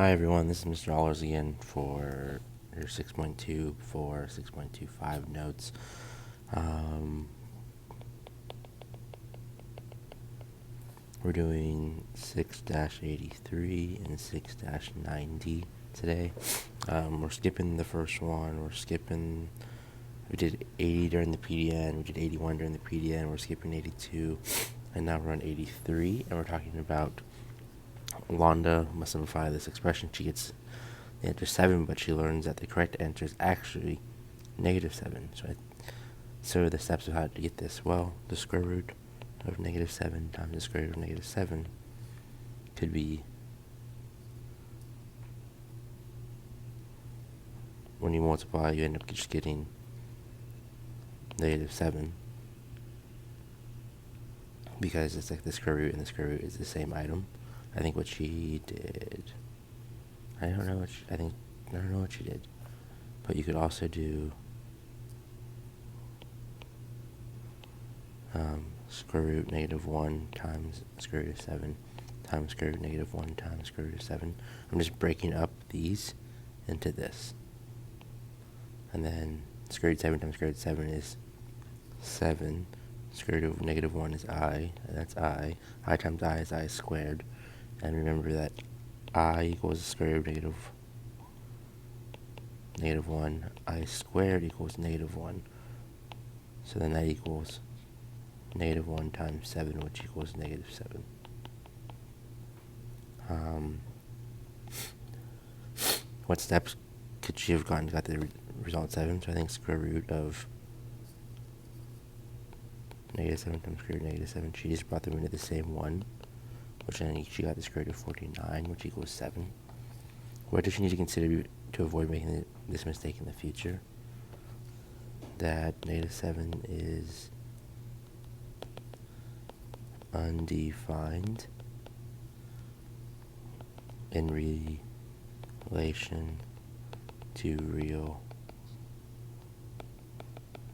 Hi everyone, this is Mr. Ahlers again for your 6.24, 6.25 notes. We're doing 6-83 and 6-90 today. We're skipping the first one. We did 80 during the PDN, we did 81 during the PDN, we're skipping 82, and now we're on 83, and we're talking about Londa must simplify this expression. She gets the answer 7, but she learns that the correct answer is actually -7. So the steps of how to get this, well, the square root of -7 times the square root of -7 could be, when you multiply, you end up just getting -7, because it's like the square root and the square root is the same item. I think what she did, I don't know what she did, but you could also do square root -1 times square root of 7 times square root -1 times square root of 7. I'm just breaking up these into this. And then square root of 7 times square root of 7 is 7. Square root of -1 is I, and that's I. I times I is I squared. And remember that I equals the square root of -1. I squared equals -1. So then that equals -1 times 7, which equals -7. What steps could she have got the result 7? So I think square root of -7 times square root of -7, she just brought them into the same one, which then she got the square root of 49, which equals 7. What does she need to consider to avoid making this mistake in the future? That -7 is undefined in relation to real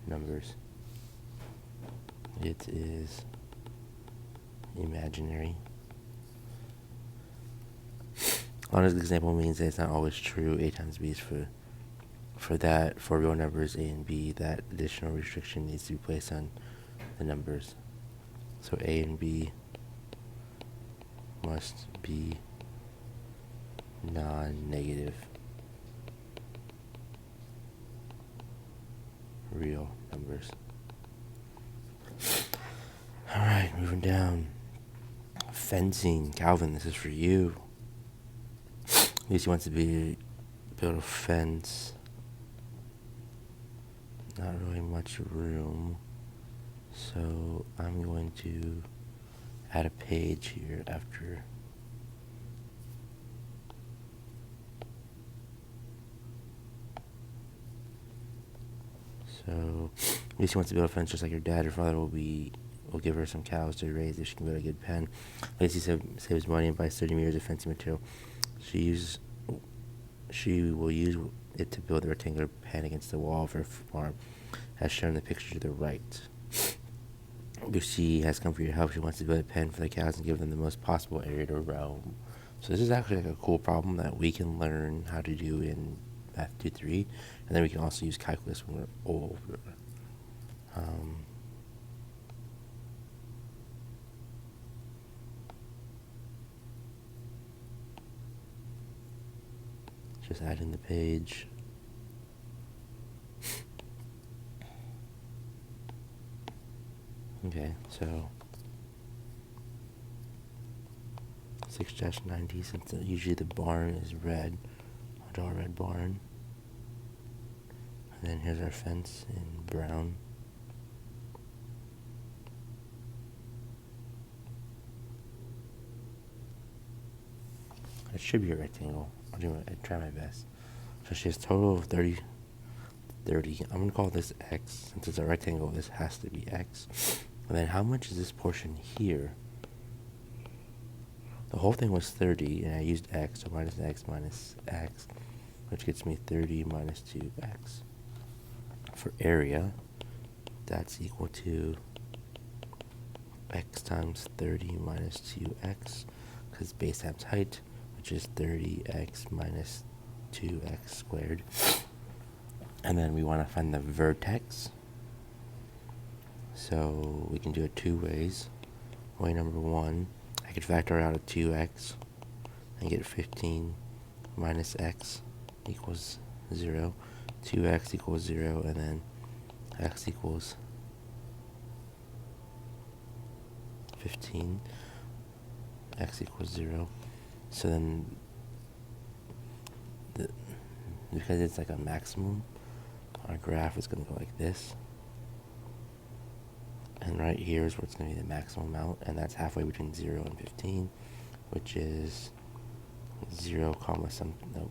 numbers. It is imaginary. Honest example means that it's not always true. A times B is for real numbers A and B, that additional restriction needs to be placed on the numbers. So A and B must be non-negative real numbers. Alright, moving down. Fencing. Calvin, this is for you. Lucy wants to build a fence. Not really much room. So I'm going to add a page here after. So Lucy wants to build a fence just like her dad. Her father will give her some cows to raise if she can build a good pen. Lacey saves money and buys 30 meters of fencing material. She will use it to build a rectangular pen against the wall of her farm, as shown in the picture to the right. Lucy has come for your help. She wants to build a pen for the cows and give them the most possible area to roam. So this is actually like a cool problem that we can learn how to do in Math 2-3, and then we can also use calculus when we're older. Just add in the page. Okay, so 6-90, since usually the barn is red, I'll draw a red barn. And then here's our fence in brown. It should be a rectangle. I'll try my best. So she has a total of 30. I'm going to call this X. Since it's a rectangle, this has to be X. And then how much is this portion here? The whole thing was 30, and I used X, so minus X, which gets me 30 minus 2X. For area, that's equal to X times 30 minus 2X, because base times height, which is 30x minus 2x squared. And then we want to find the vertex. So we can do it two ways. Way number one, I could factor out a 2x and get 15 minus x equals 0. 2x equals 0, and then x equals 15. X equals 0. So then, because it's like a maximum, our graph is going to go like this. And right here is where it's going to be the maximum amount, and that's halfway between 0 and 15, which is 0 comma something, nope,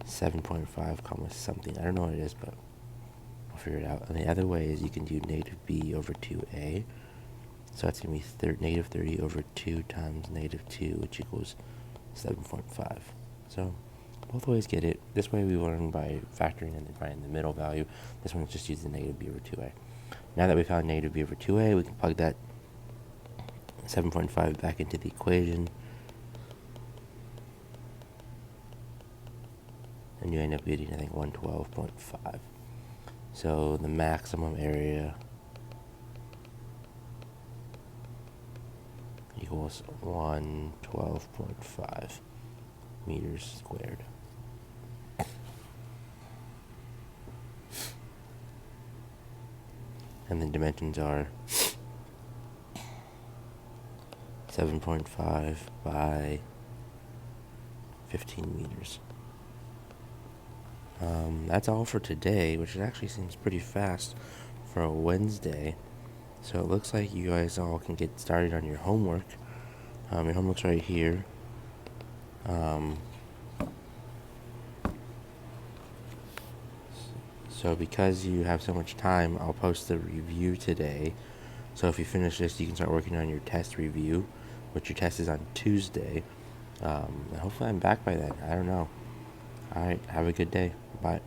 7.5 comma something. I don't know what it is, but I'll figure it out. And the other way is you can do negative b over 2a. So that's going to be negative 30 over 2 times negative 2, which equals 7.5. So both ways get it. This way we learn by factoring and then finding the middle value. This one is just use the negative b over 2a. Now that we found negative b over 2a, we can plug that 7.5 back into the equation. And you end up getting, I think, 112.5. So the maximum area equals 112.5 meters squared. And the dimensions are 7.5 by 15 meters. That's all for today, which actually seems pretty fast for a Wednesday. So it looks like you guys all can get started on your homework. Your homework's right here. So because you have so much time, I'll post the review today. So if you finish this, you can start working on your test review, which your test is on Tuesday. And hopefully I'm back by then. I don't know. Alright, have a good day. Bye.